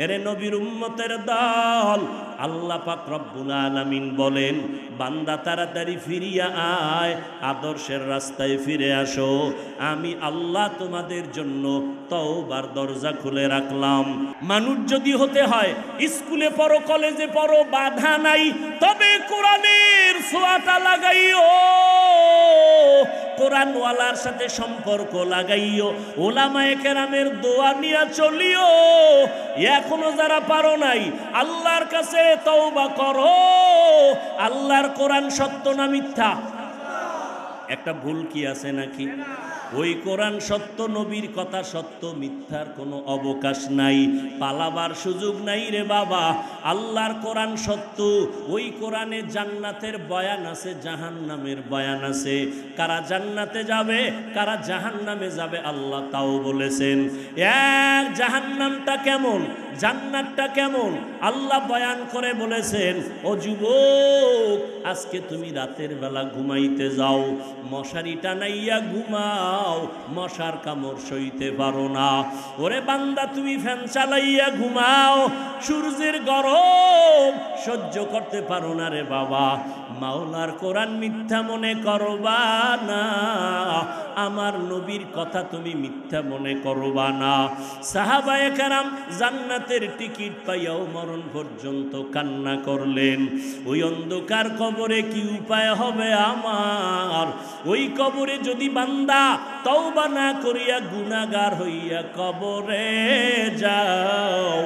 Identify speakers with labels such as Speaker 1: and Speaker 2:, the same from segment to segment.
Speaker 1: এরে নবীর উম্মতের দল, আল্লাহ পাক রব্বুল আলামিন বলেন, বান্দা তাড়াতাড়ি ফিরিয়া আয়, আদর্শের রাস্তায় ফিরে আসো। আমি আল্লাহ তোমাদের জন্য তওবার দরজা খুলে রাখলাম। মানুষ যদি হতে হয়, স্কুলে পড়ো, কলেজে পড়ো, বাধা নাই, তবে কোরআনের ছোঁয়াটা লাগাইও, কোরআনওয়ালার সাথে সম্পর্ক লাগাইও, ওলামায়ে কেরামের দোয়া নিয়ে চলিও। এখনো যারা পারো নাই, আল্লাহর কাছে তওবা করো। আল্লাহর কোরআন সত্য না মিথ্যা? একটা ভুল কি আছে নাকি? ওই কোরআন সত্য, নবীর কথা সত্য, মিথ্যার কোনো অবকাশ নাই, পালাবার সুযোগ নাই রে বাবা। আল্লাহর কোরআন সত্য, ওই কোরআনে জান্নাতের বয়ান আছে, জাহান্নামের বয়ান আছে। কারা জান্নাতে যাবে, কারা জাহান্নামে যাবে আল্লাহ তাও বলেছেন। এক জাহান্নামটা কেমন, জান্নাতটা কেমন আল্লাহ বয়ান করে বলেছেন। ও যুবক, আজকে তুমি রাতের বেলা ঘুমাইতে যাও, মশারি টানাইয়া ঘুমাও, মশার কামড় সইতে পারো না। ওরে বান্দা, তুমি ফ্যান চালাইয়া ঘুমাও, সূর্যের গরম সহ্য করতে পারো না রে বাবা। মাওলার কোরআন মিথ্যা মনে করবা না, আমার নবীর কথা তুমি মিথ্যা মনে করবা না। সাহাবায়ে কেরাম জান্নাতের টিকিট পাইয়াও মরণ পর্যন্ত কান্না করলেন। ওই অন্ধকার কবরে কি উপায় হবে আমার? ওই কবরে যদি বান্দা তওবা না করিয়া গুনাহগার হইয়া কবরে যাও,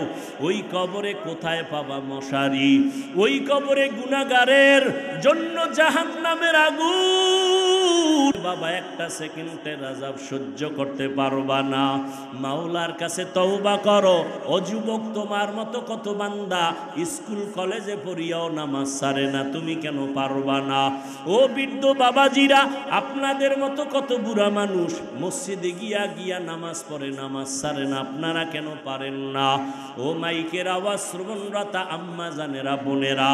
Speaker 1: ওই কবরে কোথায় পাবা মশারি? ওই কবরে গুনাহগারের জন্য জাহান্নামের আগুন বাবা একটা সেকেন্ডের আযাব সহ্য করতে পারবা না। মাওলার কাছে তওবা করো। ও যুবক, তোমার মতো কত বান্দা স্কুল কলেজে পড়িয়াও নামাজ ছাড়ে না, তুমি কেন পারবা না? ও বৃদ্ধ বাবাজিরা, আপনাদের মতো কত বুড়া মানুষ মসজিদে গিয়া গিয়া নামাজ পড়ে, নামাজ ছাড়ে না, আপনারা কেন পারেন না? ও মাইকের আওয়াজ শ্রবণরতা আম্মা জানেরা, বোনেরা,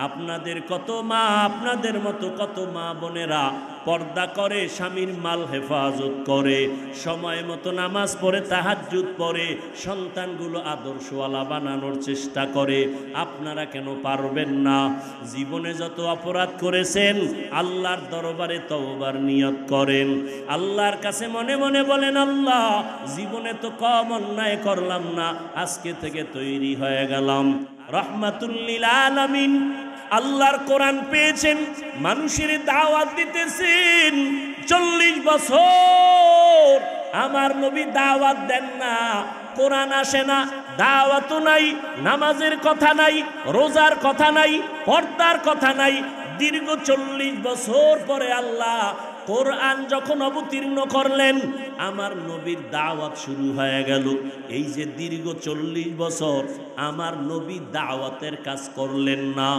Speaker 1: আপনাদের কত মা, আপনাদের মতো কত মা বোনেরা পর্দা করে, স্বামীর মাল হেফাজত করে, সময় মতো নামাজ পড়ে, তাহাজ্জুদ পড়ে, সন্তানগুলো আদর্শওয়ালা বানানোর চেষ্টা করে, আপনারা কেন পারবেন না? জীবনে যত অপরাধ করেছেন আল্লাহর দরবারে তওবার নিয়ত করেন, আল্লাহর কাছে মনে মনে বলেন, আল্লাহ জীবনে তো কম অন্যায় করলাম না, আজকে থেকে তৈরি হয়ে গেলাম রাহমাতুল লিল আলামিন। আল্লাহর কোরআন পেয়েছেন, মানুষের দাওয়াত দিতেছেন, 40 বছর আমার নবী দাওয়াত দেন না, কোরআন আসে না, দাওয়াতও নাই, নামাজের কথা নাই, রোজার কথা নাই, পর্দার কথা নাই। দীর্ঘ 40 বছর পরে আল্লাহ কোরআন যখন অবতীর্ণ করলেন, আমার নবীর দাওয়াত শুরু হয়ে গেল। এই যে দীর্ঘ 40 বছর আমার নবী দাওয়াতের কাজ করলেন না,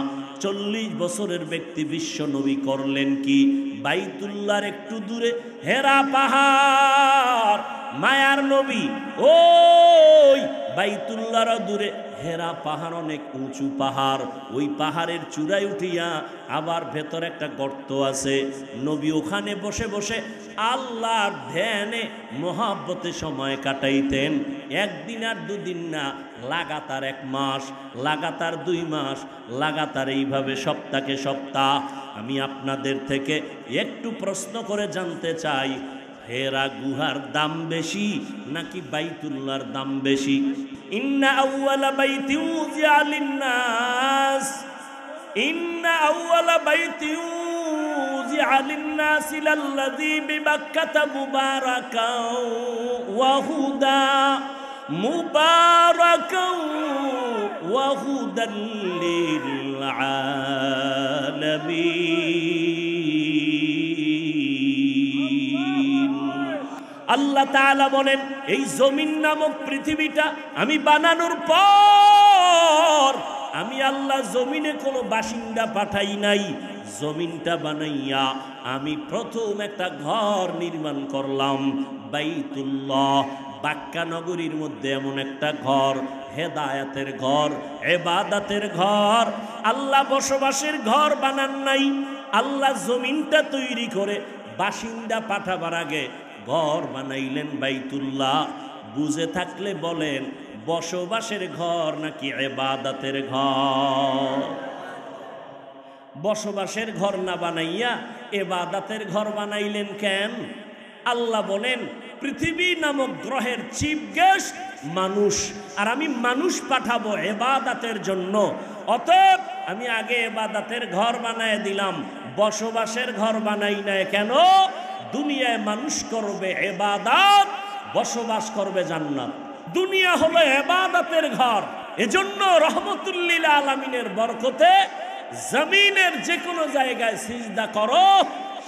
Speaker 1: 40 বছরের ব্যক্তি বিশ্ব নবী করলেন কি? বাইতুল্লাহর একটু দূরে হেরা পাহাড়, মায়ার নবী ওই বাইতুল্লাহর দূরে হেরা পাহাড়, অনেক উঁচু পাহাড়, ওই পাহাড়ের চূড়ায় উঠিয়া আবার ভেতর একটা গর্ত আছে। নবী ওখানে বসে বসে আল্লাহর ধ্যানে মহাব্বতে সময় কাটাইতেন। একদিন আর দুদিন না, লাগাতার 1 মাস, লাগাতার 2 মাস, লাগাতার এইভাবে সপ্তাহে সপ্তাহ। আমি আপনাদের থেকে একটু প্রশ্ন করে জানতে চাই, হেরা গুহার দাম বেশি নাকি বাইতুল্লাহর দাম বেশি? ইন্না আউয়ালা বাইতি উযিআ লিন-নাস, ইন্না আউয়ালা বাইতি উযিআ লিন-নাস লাল্লাযী বিবাক্কাতা মুবারাকাও ওয়া হুদা, মুবারাকাও ওয়া হুদান লিল আলামিন। আল্লাহ তাআলা বলেন, এই জমিন নামক পৃথিবীটা আমি বানানোর পর আমি আল্লাহ জমিনে কোনো বাসিন্দা পাঠাই নাই। জমিনটা বানাইয়া আমি প্রথম একটা ঘর নির্মাণ করলাম, বাইতুল্লাহ। বাক্কা নগরীর মধ্যে এমন একটা ঘর, হেদায়াতের ঘর, ইবাদতের ঘর, আল্লাহ বসবাসের ঘর বানান নাই। আল্লাহ জমিনটা তৈরি করে বাসিন্দা পাঠাবার আগে ঘর বানাইলেন বাইতুল্লাহ। বুঝে থাকলে বলেন, বসবাসের ঘর নাকি ইবাদতের ঘর? বসবাসের ঘর না বানাইয়া ইবাদতের ঘর বানাইলেন কেন? আল্লাহ বলেন পৃথিবী নামক গ্রহের চিফ গেস্ট মানুষ, আর আমি মানুষ পাঠাবো ইবাদতের জন্য। অতএব আমি আগে ইবাদতের ঘর বানায় দিলাম, বসবাসের ঘর বানাই না কেন? দুনিয়ায় মানুষ করবে ইবাদত, বসবাস করবে জান্নাত। দুনিয়া হলো ইবাদতের ঘর। এজন্য রহমতুল লিল আলামিনের বরকতে জমিনের যে কোনো জায়গায় সিজদা করো,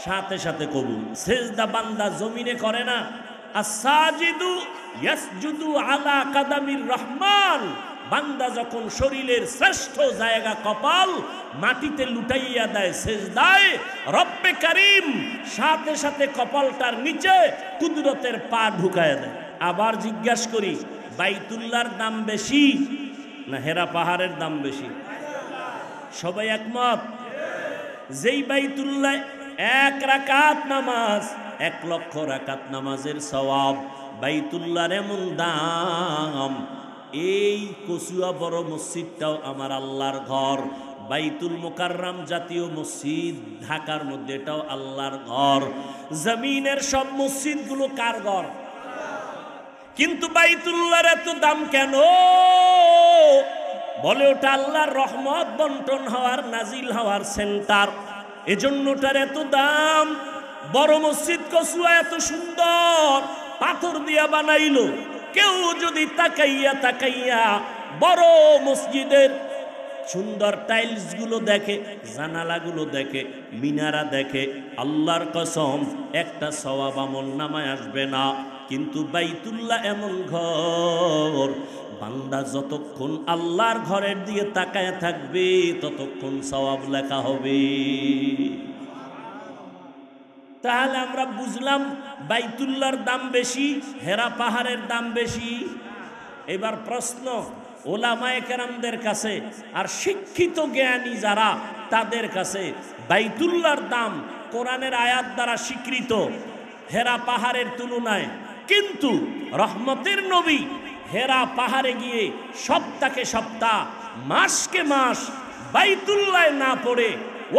Speaker 1: সাথে সাথে কবুল। সিজদা বান্দা জমিনে করে না, আস-সাজিদু ইয়াসজুদু আলা কাদামির রহমান। বান্দা যখন শরীরের শ্রেষ্ঠ জায়গা কপাল মাটিতে লুটাইয়া দেয় সিজদায়, রব্বে কারীম সাথে সাথে কপালটার নিচে কুদরতের পা ঢুকায় দেয়। আবার জিজ্ঞাসা করি, বাইতুল্লাহর দাম বেশি না হেরা পাহাড়ের দাম বেশি? সবাই একমত? যেই বাইতুল্লাহ 1 রাকাত নামাজ 1 লক্ষ রাকাত নামাজের সওয়াব, বাইতুল্লাহর এমন দাম। এই কচুয়া বড় মসজিদটাও আমার আল্লাহর ঘর। বাইতুল মুকাররম জাতীয় মসজিদ ঢাকার মধ্যে, এটাও আল্লাহর ঘর। জমিনের সব মসজিদগুলো কার ঘর? কিন্তু বাইতুল্লাহর এত দাম কেন? বলে ওটা আল্লাহর রহমত বন্টন হওয়ার, নাজিল হওয়ার সেন্টার, এজন্য ওটার এত দাম। বড় মসজিদ কচুয়া এত সুন্দর পাথর দিয়া বানাইলো, কেউ যদি তাকাইয়া তাকাইয়া বড় মসজিদের সুন্দর টাইলস গুলো দেখে, জানালাগুলো দেখে, মিনারা দেখে, আল্লাহর কসম একটা সওয়াব আমল নামায় আসবে না। কিন্তু বাইতুল্লাহ এমন ঘর, বান্দা যতক্ষণ আল্লাহর ঘরের দিকে তাকায় থাকবে ততক্ষণ সওয়াব লেখা হবে। তাহলে আমরা বুঝলাম বাইতুল্লাহর দাম বেশি, হেরা পাহাড়ের দাম বেশি। এবার প্রশ্ন ওলামায়ে কেরামদের কাছে আর শিক্ষিত জ্ঞানী যারা তাদের কাছে, বাইতুল্লাহর দাম কোরআনের আয়াত দ্বারা স্বীকৃত হেরা পাহাড়ের তুলনায়, কিন্তু রহমতের নবী হেরা পাহাড়ে গিয়ে সপ্তাহকে সপ্তাহ, মাসকে মাস বাইতুল্লাহ না পড়ে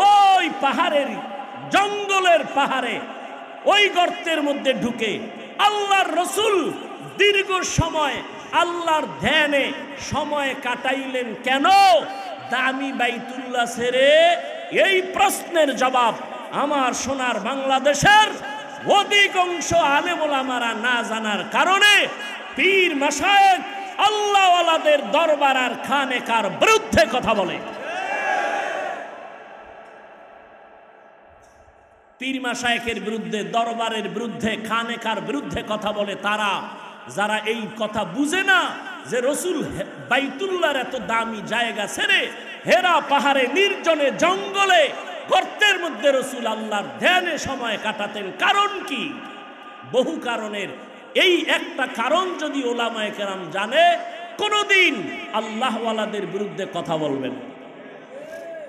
Speaker 1: ওই পাহাড়ের জঙ্গলের পাহাড়ে ওই গর্তের মধ্যে ঢুকে আল্লাহর রসুল দীর্ঘ সময় আল্লাহর ধ্যানে সময় কাটাইলেন কেন? দামি বাইতুল্লাহ ছেড়ে। এই প্রশ্নের জবাব আমার সোনার বাংলাদেশের অধিকাংশ আলেম ওলামারা না জানার কারণে পীর মাশায়েখ আল্লাহওয়ালাদের দরবার আর খানেকার বিরুদ্ধে কথা বলে। পীর মাশায়েখের বিরুদ্ধে, দরবারের বিরুদ্ধে, খানেকার বিরুদ্ধে কথা বলে তারা যারা এই কথা বুঝে না যে রসুল বাইতুল্লাহর এত দামি জায়গা ছেড়ে হেরা পাহাড়ে নির্জনে জঙ্গলে গর্তের মধ্যে রসুল আল্লাহর ধ্যানে সময় কাটাতেন। কারণ কি? বহু কারণের এই একটা কারণ যদি ওলামায়ে কেরাম জানে, কোনদিন আল্লাহওয়ালাদের বিরুদ্ধে কথা বলবেন।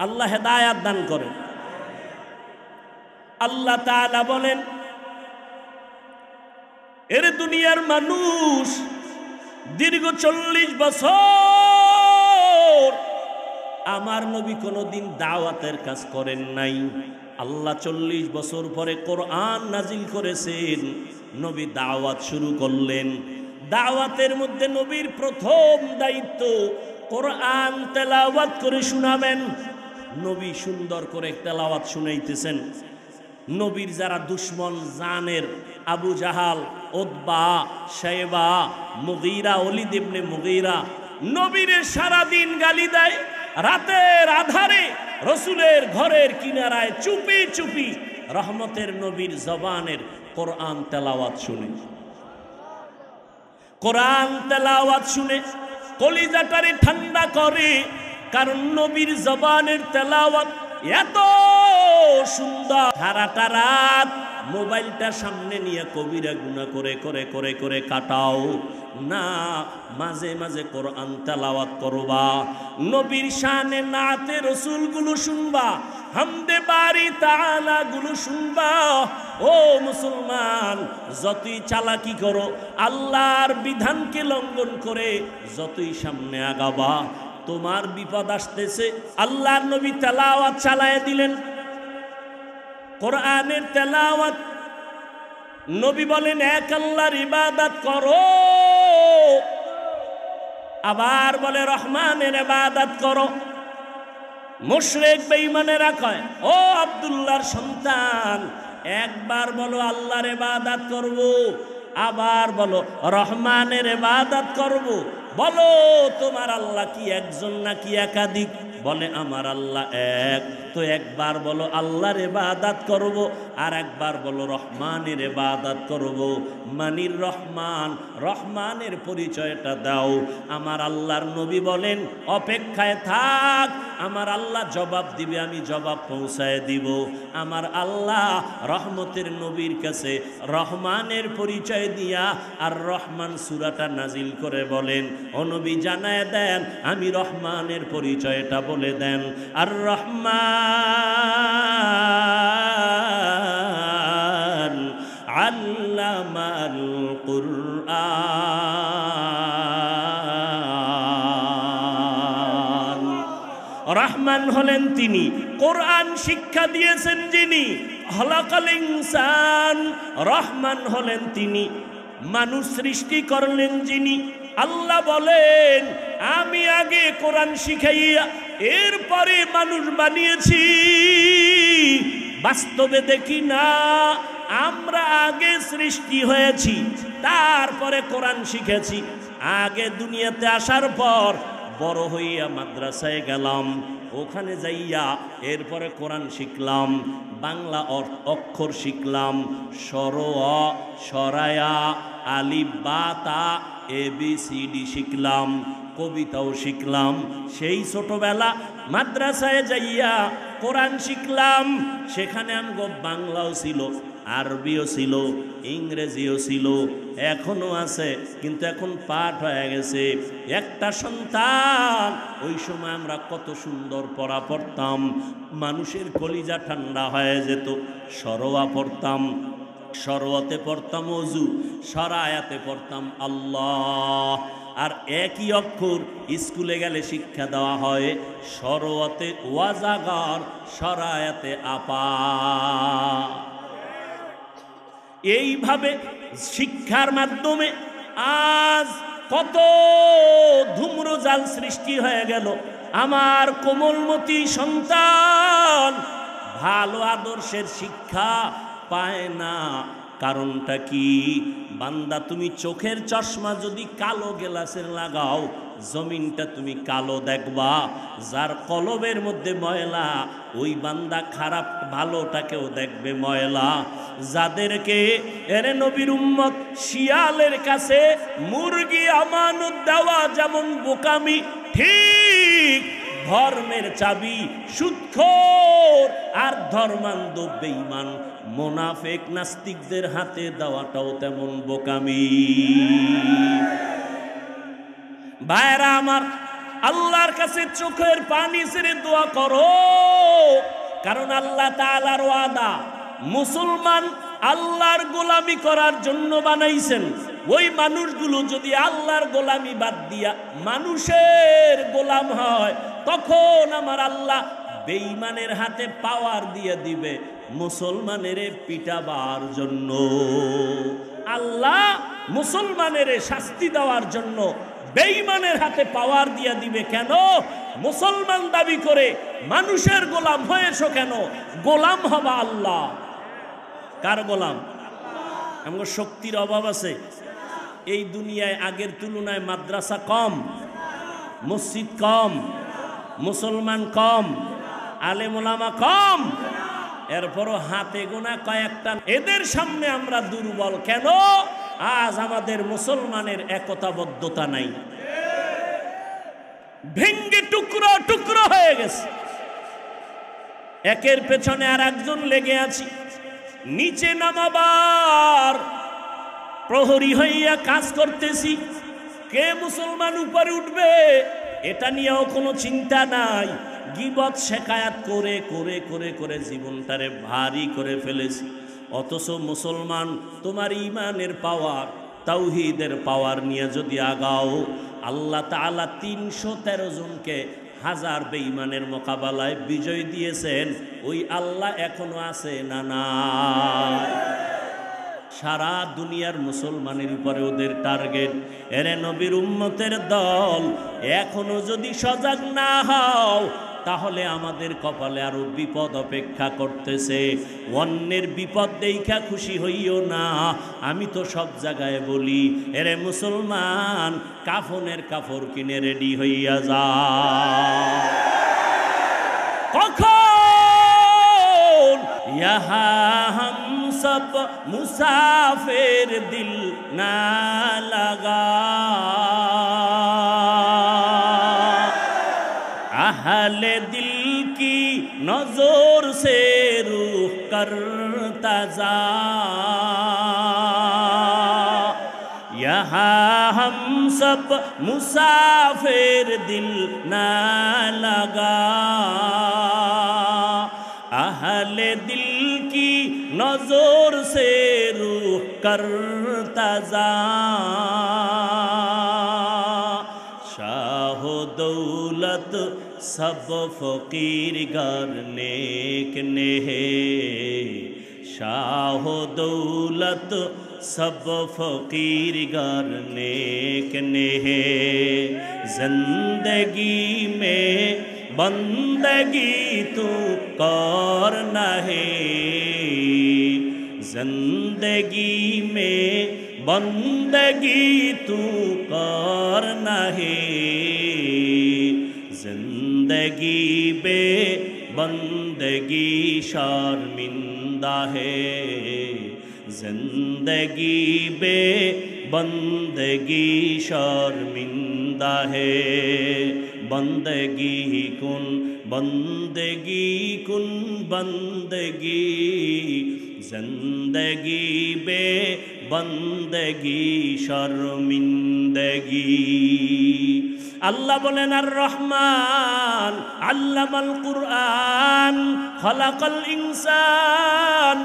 Speaker 1: আল্লাহ হেদায়াত দান করেন। আল্লাহ তাআলা বলেন, এর দুনিয়ার মানুষ দীর্ঘ 40 বছর আমার নবী কোনদিন দাওয়াতের কাজ করেন নাই। আল্লাহ 40 বছর পরে কোরআন নাজিল করেছেন, নবী দাওয়াত শুরু করলেন। দাওয়াতের মধ্যে নবীর প্রথম দায়িত্ব কোরআন তেলাওয়াত করে শোনাবেন। নবী সুন্দর করে তেলাওয়াত শুনাইতেছেন। নবীর যারা দুশ্মন জানের, আবু জাহাল, উতবা, শাইবা, মুগীরা, ওলীদ ইবনে মুগীরা নবীরে সারাদিন গালি দেয়। রাতের আধারে রসুলের ঘরের কিনারায় চুপি চুপি রহমতের নবীর জবানের কোরআন তেলাওয়াত শুনে, কোরআন তেলাওয়াত শুনে কলিজাটারে ঠান্ডা করে। কারণ নবীর জবানের তেলাওয়াত এত সুন্দর, সারাটা রাত মোবাইলটা সামনে নিয়ে কবিরা গুনাহ করে করে করে করে কাটাও না, মাঝে মাঝে কোরআন তেলাওয়াত করবা, নবীর শানে নাতে রসুলগুলো শুনবা, হামদে বারি তাআলা গুলো শুনবা। ও মুসলমান, যতই চালাকি করো, আল্লাহর বিধানকে লঙ্ঘন করে যতই সামনে আগাবা, তোমার বিপদ আসতেছে। আল্লাহর নবী তেলাওয়াত চালায় দিলেন, কোরআনের তেলাওয়াত। নবী বলেন এক আল্লাহর ইবাদত করো, আবার বলে রহমানের ইবাদত করো। মুশরিক বেঈমানেরা কয়, ও আব্দুল্লাহর সন্তান, একবার বলো আল্লাহর ইবাদত করব, আবার বলো রহমানের ইবাদত করব। বলো তোমার আল্লাহ কি একজন নাকি একাধিক? বলে আমার আল্লাহ এক। তো একবার বলো আল্লাহর ইবাদত করব, আর একবার বলো রহমানের ইবাদত করব। মানির রহমান, রহমানের পরিচয়টা দাও। আমার আল্লাহর নবী বলেন অপেক্ষায় থাক, আমার আল্লাহ জবাব দিবে, আমি জবাব পৌঁছায় দিব। আমার আল্লাহ রহমতের নবীর কাছে রহমানের পরিচয় দিয়া আর রহমান সূরাটা নাজিল করে বলেন, ও নবী জানায় দেন আমি রহমানের পরিচয়টা বলে দেন। আর রহমান আল্লামাল কুরআন। রহমান হলেন তিনি, কোরআন শিক্ষা দিয়েছেন যিনি। খলাকাল ইনসান, রহমান হলেন তিনি, মানুষ সৃষ্টি করলেন যিনি। আল্লাহ বলেন আমি আগে কোরআন শিখাইয়া এরপরে মানুষ বানিয়েছি। বাস্তবে দেখি না, আমরা আগে সৃষ্টি হয়েছি, তারপরে কোরআন শিখেছি। আগে দুনিয়াতে আসার পর বড় হইয়া মাদ্রাসায় গেলাম, ওখানে যাইয়া এরপরে কোরআন শিখলাম, বাংলা অক্ষর শিখলাম, সরোয়া সরায়া আলিফ বা তা ABCD শিখলাম, কবিতাও শিখলাম। সেই ছোটবেলা মাদ্রাসায় যাইয়া কোরআন শিখলাম, সেখানে আমগো বাংলাও ছিল, আরবিও ছিল, ইংরেজিও ছিল, এখনো আছে, কিন্তু এখন পাঠ হয়ে গেছে। একটা সন্তান, ওই সময় আমরা কত সুন্দর পড়া পড়তাম, মানুষের কলিজা ঠান্ডা হয়ে যেত। সরোয়া পড়তাম, সরওয়াতে পড়তাম ওযু, সরায়াতে পড়তাম আল্লাহ। আর একই অক্ষর স্কুলে গেলে শিক্ষা দেওয়া হয়, সরওয়াতে ওয়াজাগর, সরায়াতে আপা। এইভাবে শিক্ষার মাধ্যমে আজ কত ধূম্রজাল সৃষ্টি হয়ে গেল। আমার কোমলমতি সন্তান ভালো আদর্শের শিক্ষা পায় না। কারণটা কি? বান্দা, তুমি চোখের চশমা যদি কালো গ্লাসের লাগাও, জমিনটা তুমি কালো দেখবা। যার কলবের মধ্যে ময়লা, ওই বান্দা খারাপ ভালোটাকেও দেখবে ময়লা। যাদেরকে এরে নবীর উম্মত শিয়ালের কাছে মুরগি আমানত দেওয়া যেমন বোকামি, ঠিক ধর্মের চাবি সুদখোর আর ধর্মান্ধ বেঈমান মুনাফিক নাস্তিকদের হাতে দেওয়াটাও তেমন বোকামি। ভাইরা আমার, আল্লাহর কাছে চোখের পানি ছেড়ে দোয়া করো, কারণ আল্লাহ তাআলার ওয়াদা, মুসলমান আল্লাহর গোলামি করার জন্য বানাইছেন। ওই মানুষগুলো যদি আল্লাহর গোলামি বাদ দিয়া মানুষের গোলাম হয়, তখন আমার আল্লাহ বেঈমানের হাতে পাওয়ার দিয়ে দিবে মুসলমানের পিটাবার জন্য। আল্লাহ মুসলমানের শাস্তি দেওয়ার জন্য বেঈমানের হাতে পাওয়ার দিয়ে দিবে। কেন? মুসলমান দাবি করে মানুষের গোলাম হয়েছো কেন? গোলাম হবা আল্লাহ। কার গোলাম? আমার শক্তির অভাব আছে। এই দুনিয়ায় আগের তুলনায় মাদ্রাসা কম, মসজিদ কম, মুসলমান কম, আলেম ওলামা কম, এরপরও হাতে গোনা কয়েকটা। এদের সামনে আমরা দুর্বল কেন? আজ আমাদের মুসলমানের একতাবদ্ধতা নাই, ভেঙ্গে টুকরো টুকরো হয়ে গেছে। একের পেছনে আর একজন লেগে আছি। নিচে নামাবার প্রহরী হইয়া কাজ করতেছি, কে মুসলমান উপরে উঠবে এটা নিয়েও কোনো চিন্তা নাই। গীবত শেকায়াত করে করে করে করে জীবনটারে ভারী করে ফেলেছি। অথচ মুসলমান তোমার ইমানের পাওয়ার, তাওহীদের পাওয়ার নিয়ে যদি আগাও, আল্লাহ তাআলা ৩১৩ জনকে হাজার বেঈমানের মোকাবেলায় বিজয় দিয়েছেন। ওই আল্লাহ এখনো আছে না? না, সারা দুনিয়ার মুসলমানের উপরে ওদের টার্গেট। এরে নবীর উম্মতের দল, এখনো যদি সজাগ না হও তাহলে আমাদের কপালে আরো বিপদ অপেক্ষা করতেছে। অন্যের বিপদ দেখা খুশি হইও না। আমি তো সব জায়গায় বলি, এরে মুসলমান, কাফনের কাপড় কিনে রেডি হইয়া যা। কখন ইহা হাম সব মুসাফির দিল না লাগা, अहले दिल की नजर से रूह करता जा, यहाँ हम सब मुसाफिर दिल ना लगा, अहले दिल की नजर से रूह करता जा, शाह दौलत सब फकीर गर नेक ने है, शाह दौलत सब फकीर गर नेक ने है, जिंदगी में बंदगी तू करना है, जिंदगी में बंदगी तू करना है, जिंदगी बे बंदगी शर्मिंदा है, जिंदगी बे बंदगी शर्मिंदा है, बंदगी कुन बंदगी कुन बंदगी, जिंदगी बे बंदगी शर्मिंदगी। আল্লাহ বলেন আর রহমান আল্লামাল কুরআন খলাকাল ইনসান।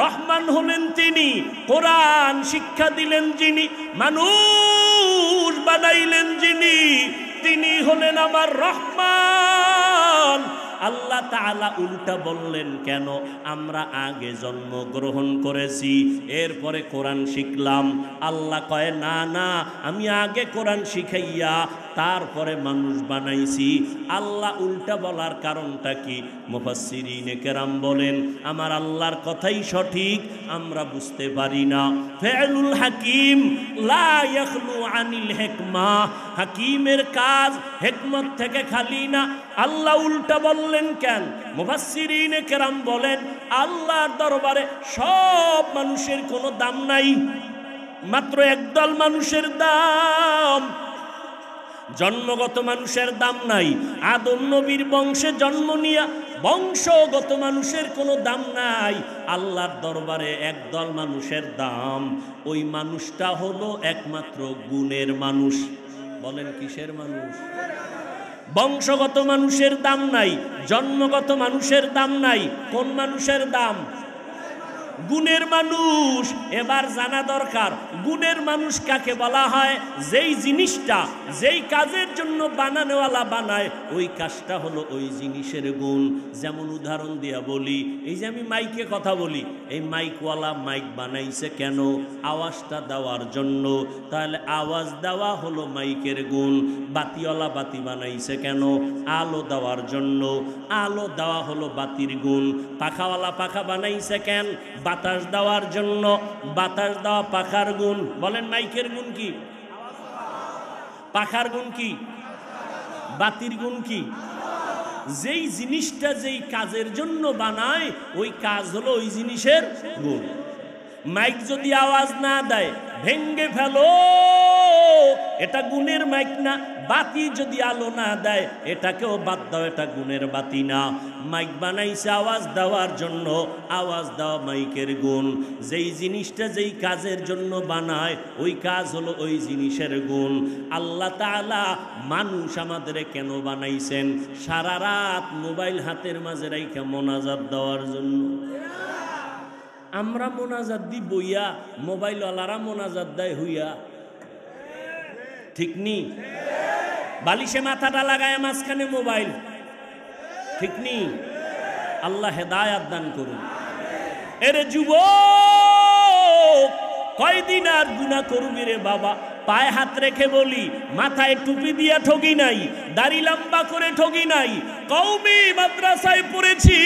Speaker 1: রহমান হলেন তিনি, কোরআন শিক্ষা দিলেন যিনি, মানুষ বানাইলেন যিনি, তিনি হলেন আমার রহমান। আল্লাহ তাআলা উল্টা বললেন কেন? আমরা আগে জন্মগ্রহণ করেছি, এরপরে কোরআন শিখলাম। আল্লাহ কয় না না, আমি আগে কোরআন শিখাইয়া তারপরে মানুষ বানাইছি। আল্লাহ উল্টা বলার কারণটা কি? মুফাসসিরিনে কেরাম বলেন আমার আল্লাহর কথাই সঠিক, আমরা বুঝতে পারি না। ফিআলুল হাকিম লা ইয়াখলু আনিল হিকমা, হাকিমের কাজ হিকমত থেকে খালি না। আল্লাহ উল্টা বললেন কেন? মুফাসসিরিনে কেরাম বলেন আল্লাহর দরবারে সব মানুষের কোনো দাম নাই, মাত্র একদল মানুষের দাম। জন্মগত মানুষের দাম নাই। আদম নবীর বংশে জন্ম নিয়া বংশগত মানুষের কোনো দাম নাই। আল্লাহর দরবারে একদল মানুষের দাম, ওই মানুষটা হলো একমাত্র গুণের মানুষ। বলেন কিসের মানুষ? বংশগত মানুষের দাম নাই, জন্মগত মানুষের দাম নাই। কোন মানুষের দাম? গুণের মানুষ। এবার জানা দরকার গুণের মানুষ কাকে বলা হয়? যেই জিনিসটা যেই কাজের জন্য বানানোওয়ালা বানায়, ওই কাজটা হলো ওই জিনিসের গুণ। যেমন উদাহরণ দিয়া বলি, এই যে আমি মাইকে কথা বলি, এই মাইকওয়ালা মাইক বানাইছে কেন? আওয়াজটা দেওয়ার জন্য। তাহলে আওয়াজ দেওয়া হলো মাইকের গুণ। বাতিওয়ালা বাতি বানাইছে কেন? আলো দেওয়ার জন্য। আলো দেওয়া হলো বাতির গুণ। পাখাওয়ালা পাখা বানাইছে কেন? বাতাস দেওয়ার জন্য। বাতাস দেওয়া পাখার গুণ। বলেন মাইকের গুণ কি? পাখার গুণ কি? বাতির গুণ কি? যেই জিনিসটা যেই কাজের জন্য বানায়, ওই কাজ হলো ওই জিনিসের গুণ। মাইক যদি আওয়াজ না দেয়, ভেঙ্গে ফেলো, এটা গুণের মাইক না। বাতি যদি আলো না দেয় এটাকেও বাদ দাও, এটা গুণের বাতি না। মাইক বানাইছে আওয়াজ দেওয়ার জন্য, আওয়াজ দেওয়া মাইকের গুণ। যেই জিনিসটা যেই কাজের জন্য বানায় ওই কাজ হলো ওই জিনিসের গুণ। আল্লাহ তাআলা মানুষ আমাদের কেন বানাইছেন? সারা রাত মোবাইল হাতের মাঝে রাইখা মোনাজাত দেওয়ার জন্য। আমরা মোনাজাত দি বইয়া, মোবাইলওয়ালারা মোনাজাত দেয় হইয়া, ঠিক নি? বালিশে মাথাটা লাগায় মাঝখানে মোবাইল, ঠিক নি? আল্লাহ হেদায়াত দান করুন। এরে যুবক, কয়দিন আর গুনাহ করবি রে বাবা? পায়ে হাত রেখে বলি, মাথায় টুপি দিয়া ঠগি নাই, দাড়ি লম্বা করে ঠগি নাই, কওমি মাদ্রাসায় পড়েছি।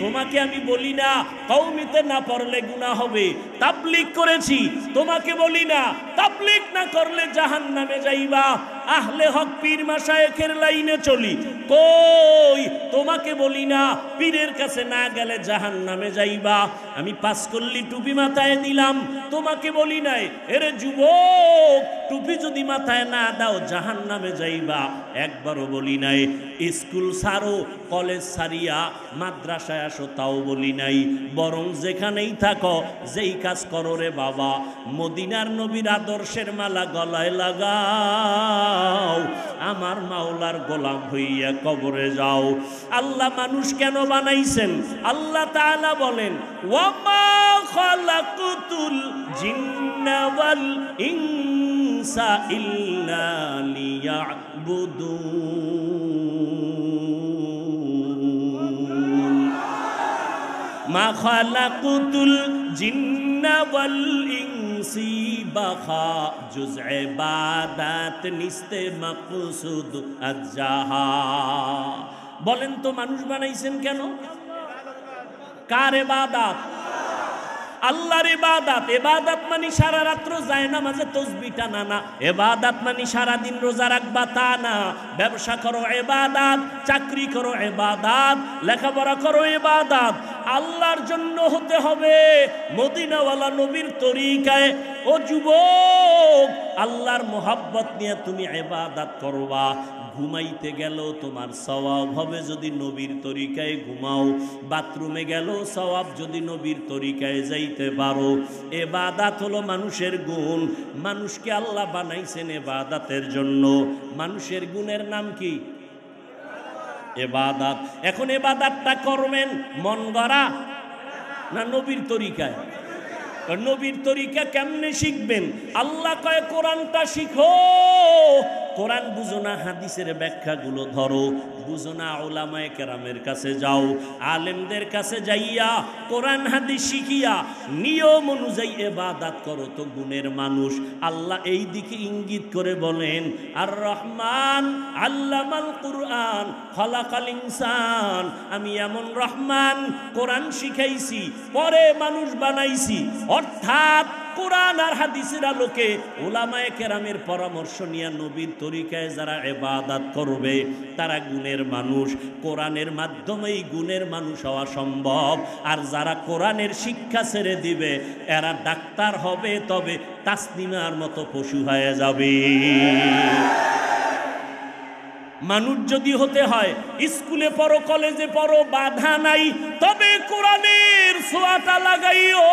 Speaker 1: তোমাকে আমি বলি না কওমিতে না পড়লে গুনাহ হবে। তাবলীগ করেছি, তোমাকে বলি না তাবলীগ না করলে জাহান্নামে যাইবা। আহলে হক পীর মাশায়েখের লাইনে চলি, কই তোমাকে বলি না পীরের কাছে না গেলে জাহান্নামে যাইবা। আমি পাঁচ কল্লি টুপি মাথায় দিলাম, তোমাকে বলি নাই এরে যুবক টুপি যদি মাথায় না দাও জাহান্নামে যাইবা। একবারও বলি নাই স্কুল ছাড়ো, কলেজ ছাড়িয়া মাদ্রাসায় আসো, তাও বলি নাই। বরং যেখানেই থাকো, যেই কাজ করো রে বাবা, মদিনার নবীর আদর্শের মালা গলায় লাগাও, আমার মাওলার গোলাম হইয়া কবরে যাও। আল্লাহ মানুষ কেন বানাইছেন? আল্লাহ তাআলা বলেন, ওয়ামা খালাকুতুল জিন্না ওয়াল ইনসা ইল্লা লিয়াবুদুন। মা খালাকুতুল জিন্না ওয়াল ইনসি বাখা জুজ ইবাদাত নিস্তে মাকসুদ আজ্জাহা। বলেন তো মানুষ বানাইছেন কেন? কার ইবাদত? আল্লাহর ইবাদত। ইবাদত মানে সারা রাত্র যায় নামাজে তাসবিহ টানা না। ইবাদত মানে সারা দিন রোজা রাখবা তা না। ব্যবসা করো ইবাদত, চাকরি করো ইবাদত, লেখাপড়া করো ইবাদত। আল্লাহর জন্য হতে হবে, মদিনাওয়ালা নবীর তরিকায়। ও যুবক, আল্লাহর মোহাব্বত নিয়ে তুমি ইবাদত করবা। ঘুমাইতে গেল তোমার সওয়াব হবে যদি নবীর তরিকায় ঘুমাও। বাথরুমে গেল সওয়াব যদি নবীর তরিকায় যাইতে পারো। ইবাদত হলো মানুষের গুণ। মানুষকে আল্লাহ বানাইছেন ইবাদতের জন্য। মানুষের গুণের নাম কি? ইবাদত। এখন ইবাদতটা করবেন মন গড়া না নবীর তরিকায়? নবীর তরিকা কেমনে শিখবেন? আল্লাহ কয় কোরআনটা শিখো। কোরআন বুঝো না, হাদিসের ব্যাখ্যাগুলো ধরো। বুঝো না, উলামায়ে কেরামের কাছে যাও, আলেমদের কাছে যাইয়া কোরআন হাদিস শিখিয়া নিয়ম অনুযায়ী ইবাদত করো তো গুণের মানুষ। আল্লাহ এই দিকে ইঙ্গিত করে বলেন, আর রহমান আল্লামাল কুরআন খালাকাল ইনসান। আমি এমন রহমান, কোরআন শিখাইছি, পরে মানুষ বানাইছি। অর্থাৎ কোরআন আর হাদিসের আলোকে উলামায়ে কেরামের পরামর্শ নিয়ে নবীর তরিকায় যারা ইবাদত করবে তারা গুণের মানুষ। কোরআনের মাধ্যমেই গুণের মানুষ হওয়া সম্ভব। আর যারা কোরআনের শিক্ষা ছেড়ে দিবে এরা ডাক্তার হবে, তবে তাসনিমার মতো পশু হয়ে যাবে। মানুষ যদি হতে হয় স্কুলে পড়ো, কলেজে পড়ো, বাধা নাই, তবে কোরআনের ছোঁয়াটা লাগাইও,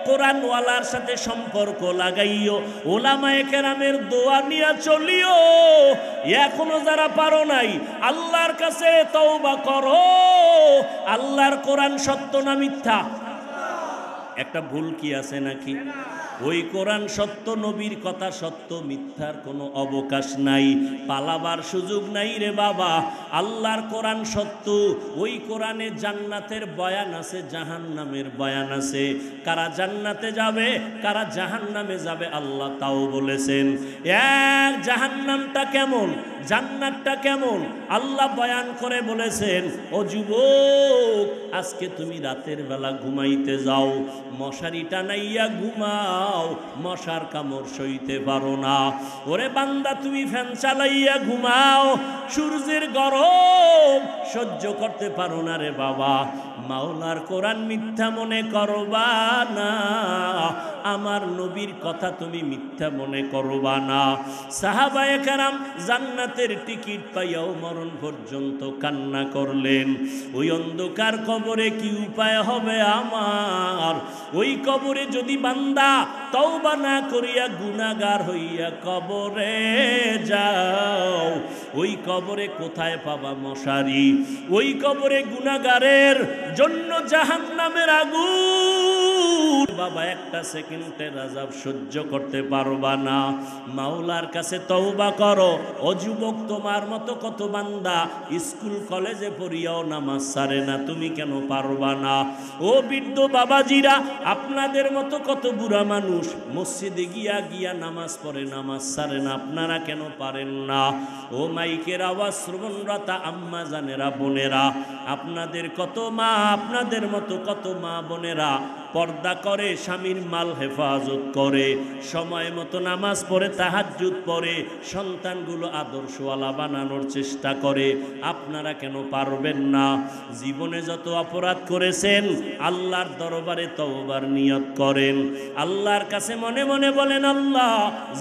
Speaker 1: কোরআনওয়ালার সাথে সম্পর্ক লাগাইও, উলামায়ে কেরামের দোয়া নিয়ে চলিও। এখনো যারা পারো নাই আল্লাহর কাছে তওবা করো। আল্লাহর কোরআন সত্য না মিথ্যা? একটা ভুল কি আছে নাকি? ওই কোরআন সত্য, নবীর কথা সত্য, মিথ্যার কোনো অবকাশ নাই, পালাবার সুযোগ নাই রে বাবা। আল্লাহর কোরআন সত্য। ওই কোরআনে জান্নাতের বয়ান আছে, জাহান্নামের বয়ান আছে। কারা জান্নাতে যাবে, কারা জাহান্নামে যাবে আল্লাহ তাও বলেছেন। এক জাহান্নামটা কেমন, জান্নাতটা কেমন আল্লাহ বয়ান করে বলেছেন। ও যুবক, আজকে তুমি রাতের বেলা ঘুমাইতে যাও, মশারি টানাইয়া ঘুমাও, মশার কামড় সইতে পারো না। ওরে বান্দা, তুমি ফ্যান চালাইয়া ঘুমাও, সূর্যের গরম সহ্য করতে পারো না রে বাবা। মাওলার কোরআন মিথ্যা মনে করবা না, আমার নবীর কথা তুমি মিথ্যা মনে করবা না। সাহাবায়ে কেরাম জান্নাতের টিকিট পাইয়াও মরণ পর্যন্ত কান্না করলেন। ওই অন্ধকার কবরে কি উপায় হবে আমার? ওই কবরে যদি বান্দা তওবা না করিয়া গুনাহগার হইয়া কবরে যাও, ওই কবরে কোথায় পাবা মশারি? ওই কবরে গুনাহগারের জন্য জাহান্নামের আগুন। বাবা একটা সেকেন্ডের আযাব সহ্য করতে পারবা না, মাওলার কাছে তওবা করো। ও যুবক, তোমার মতো কত বান্দা স্কুল কলেজে পড়িয়াও নামাজ ছাড়ে না, তুমি কেন পারবা না? ও বৃদ্ধ বাবাজিরা, আপনাদের মতো কত বুড়া মানুষ মসজিদে গিয়া গিয়া নামাজ পড়ে, নামাজ ছাড়ে না, আপনারা কেন পারেন না? ও মাইকের আওয়াজ শ্রবণরতা আম্মা জানেরা, বোনেরা, আপনাদের কত মা, আপনাদের মতো কত মা বোনেরা পর্দা করে, স্বামীর মাল হেফাজত করে, সময় মতো নামাজ পড়ে, তাহাজ্জুদ পড়ে, সন্তানগুলো আদর্শওয়ালা বানানোর চেষ্টা করে, আপনারা কেন পারবেন না? জীবনে যত অপরাধ করেছেন আল্লাহর দরবারে তওবার নিয়ত করেন, আল্লাহর কাছে মনে মনে বলেন, আল্লাহ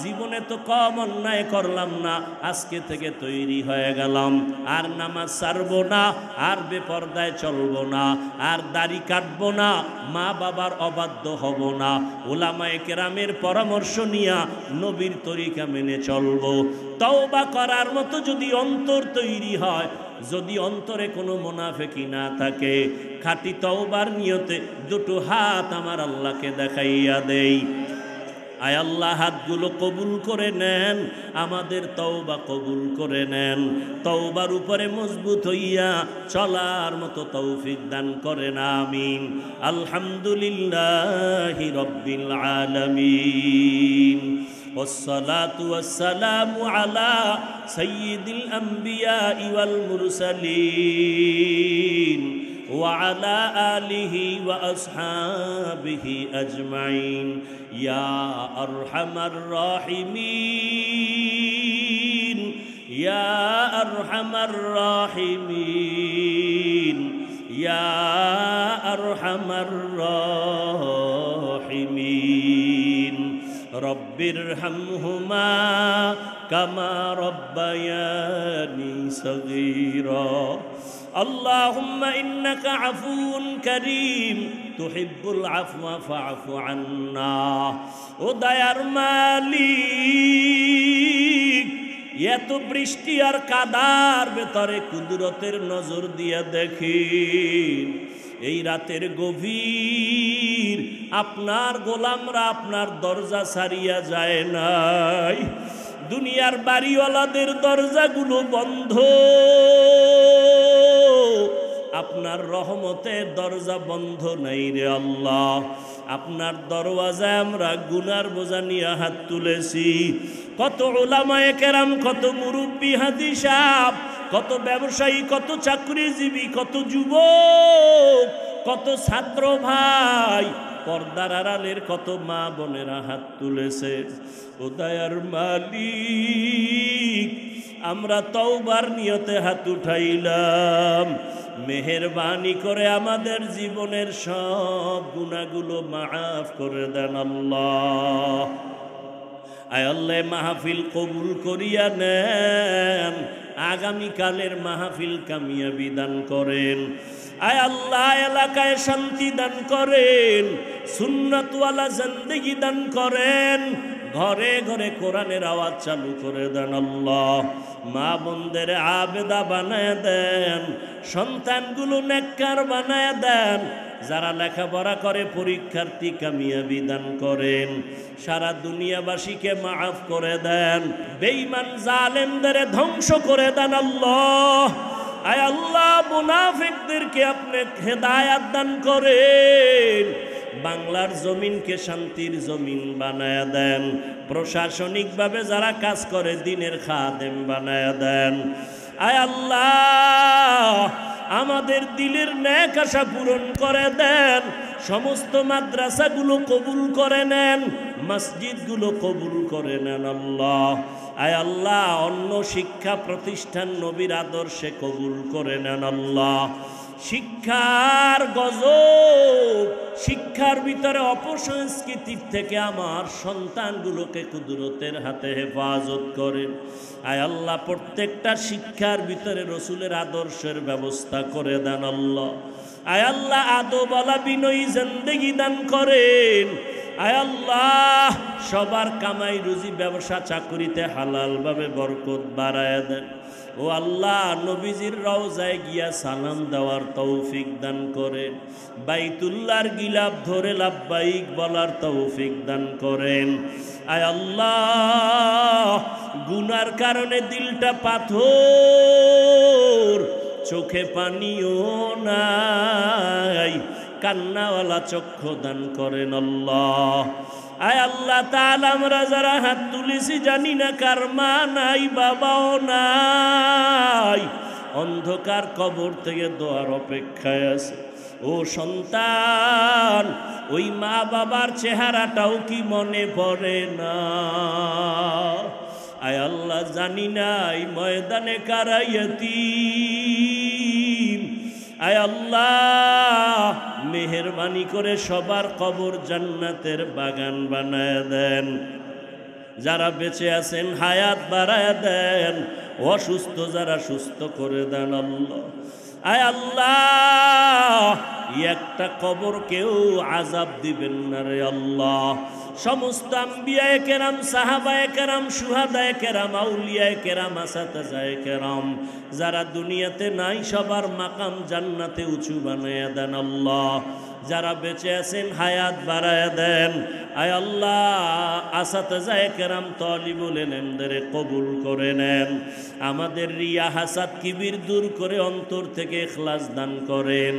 Speaker 1: জীবনে তো কম অন্যায় করলাম না, আজকে থেকে তৈরি হয়ে গেলাম, আর নামাজ ছাড়বো না, আর বেপরদায় চলবো না, আর দাড়ি কাটবো না, মা বাবার অবাধ্য হব না, উলামায়ে কেরামের পরামর্শ নিয়া নবীর তরিকা মেনে চলবো। তওবা করার মতো যদি অন্তর তৈরি হয়, যদি অন্তরে কোনো মুনাফিকি না থাকে, খাঁটি তওবার নিয়তে দুটো হাত আমার আল্লাহকে দেখাইয়া দেই। আয় আল্লাহ, হাতগুলো কবুল করে নেন, আমাদের তওবা কবুল করে নেন, তওবার উপরে মজবুত হইয়া চলার মতো তৌফিক দান করেন, আমিন। আলহামদুলিল্লাহি রাব্বিল আলামিন, ওয়াসসালাতু ওয়াসসালামু আলা সাইয়্যিদিল আমবিয়াই ওয়াল মুরসালিন وعلى آله وأصحابه أجمعين يا أرحم الراحمين يا أرحم الراحمين يا أرحم الراحمين رب ارحمهما كما ربياني صغيرا اللهم إنك عفو كريم تحب العفو فاعف عنا ও দয়ার মালিক, এত বৃষ্টি আর কাদার ভেতরে কুদরতের নজর দিয়া দেখি এই রাতের গভীর আপনার গোলামরা আপনার দরজা ছাড়িয়া যায় নাই, দুনিয়ার বাড়িওয়ালাদের দরজাগুলো বন্ধ, আপনার রহমতের দরজা বন্ধ নাই রে আল্লাহ। আপনার দরওয়াজায় আমরা গুনার বোঝা নিয়ে হাত তুলেছি। কত উলামায়ে কেরাম, কত মুরব্বী হাজি সাহেব, কত ব্যবসায়ী, কত চাকরিজীবী, কত যুবক, কত ছাত্র ভাই, পর্দার আড়ালের কত মা বোনেরা হাত তুলেছে। ও দয়ার মালিক, আমরা তওবার নিয়তে হাত উঠাইলাম, মেহেরবানি করে আমাদের জীবনের সব গুনাহগুলো মাফ করে দেন আল্লাহ। আয় আল্লাহ, মাহফিল কবুল করিয়া নেন, আগামীকালের মাহফিল কামিয়াবি দান করেন। আয় আল্লাহ, এলাকায় শান্তি দান করেন, সুন্নাতওয়ালা জিন্দেগি দান করেন, ঘরে ঘরে কোরআনের আওয়াজ চালু করে দেন আল্লাহ। মা বোনদের আবেদা বানায় দেন, সন্তানগুলো নেককার বানায় দেন, যারা লেখাপড়া করে পরীক্ষার্থী কামিয়াবি দান করেন, সারা দুনিয়াবাসীকে মাফ করে দেন, বেঈমান জালেমদের ধ্বংস করে দেন আল্লাহ। আয় আল্লাহ, মুনাফিকদেরকে আপনি হেদায়েত দান করেন, বাংলার জমিনকে শান্তির জমিন বানায়া দেন, প্রশাসনিকভাবে যারা কাজ করে দিনের খাদেম বানায়া দেন। আয় আল্লাহ, আমাদের দিলের নেক আশা পূরণ করে দেন, সমস্ত মাদ্রাসাগুলো কবুল করে নেন, মসজিদগুলো কবুল করে নেন আল্লাহ। আয় আল্লাহ, অন্য শিক্ষা প্রতিষ্ঠান নবীর আদর্শে কবুল করে নেন আল্লাহ। শিক্ষার গজব, শিক্ষার ভিতরে অপসংস্কৃতির থেকে আমার সন্তানগুলোকে কুদরতের হাতে হেফাজত করেন। আয় আল্লাহ, প্রত্যেকটা শিক্ষার ভিতরে রসুলের আদর্শের ব্যবস্থা করে দেন আল্লাহ। আয় আল্লাহ, আদবওয়ালা বিনয়ী জিন্দেগি দান করেন। আয় আল্লাহ, সবার কামাই রুজি ব্যবসা চাকুরিতে হালালভাবে বরকত বাড়ায় দেন। ও আল্লাহ, নবীজির রওজায় গিয়া সালাম দেওয়ার তৌফিক দান করেন। বাইতুল্লাহর গিলাফ ধরে লাব্বাইক বলার তৌফিক দান করেন। আয় আল্লাহ, গুনার কারণে দিলটা পাথর, চোখে পানিও নাই, কান্নাওয়ালা চক্ষু দান করেন আল্লাহ। আয় আল্লাহ তাআলা, আমরা যারা হাত তুলেছি জানি না কার মা নাই বাবাও নাই, অন্ধকার কবর থেকে দোয়ার অপেক্ষায় আছে। ও সন্তান, ওই মা বাবার চেহারাটাও কি মনে পড়ে না? আয় আল্লাহ, জানি না এই ময়দানে কারা ইয়াতীম। আয় আল্লাহ, মেহেরবানি করে সবার কবর জান্নাতের বাগান বানায় দেন। যারা বেঁচে আছেন হায়াত বাড়ায় দেন, অসুস্থ যারা সুস্থ করে দেন আল্লাহ। আয় আল্লাহ, একটা কবর কেউ আযাব দিবেন না রে আল্লাহ। সমস্ত আম্বিয়ায়ে কেরাম, সাহাবায়ে কেরাম, শুহাদায়ে কেরাম, আউলিয়ায়ে কেরাম, আসাতাজায়ে কেরাম যারা দুনিয়াতে নাই সবার মাকাম জান্নাতে উঁচু বানায়া দেন আল্লাহ। যারা বেঁচে আছেন হায়াত বাড়ায়া দেন। আয় আল্লাহ, আসাতাজায়ে কেরাম, তালিবুল ইলমদের কবুল করে নেন। আমাদের রিয়া হাসাদ কিবির দূর করে অন্তর থেকে ইখলাস দান করেন।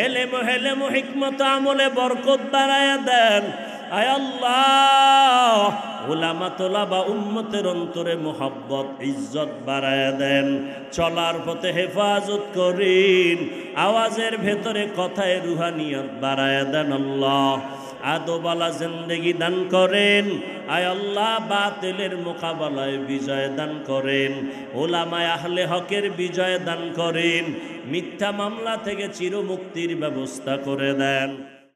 Speaker 1: এলেম হেলেম হিকমত আমলে বরকত বাড়ায়া দেন। আয় আল্লাহ, উলামা তোলাবা উম্মতের অন্তরে মোহাব্বত ইজ্জত বাড়ায় দেন। চলার পথে হেফাজত করেন। আওয়াজের ভেতরে কথায় রুহানিয়ত বাড়ায় দেন আল্লাহ। আদবওয়ালা জিন্দেগি দান করেন। আয় আল্লাহ, বাতিলের মোকাবেলায় বিজয় দান করেন। উলামায়ে আহলে হকের বিজয় দান করেন। মিথ্যা মামলা থেকে চিরমুক্তির ব্যবস্থা করে দেন।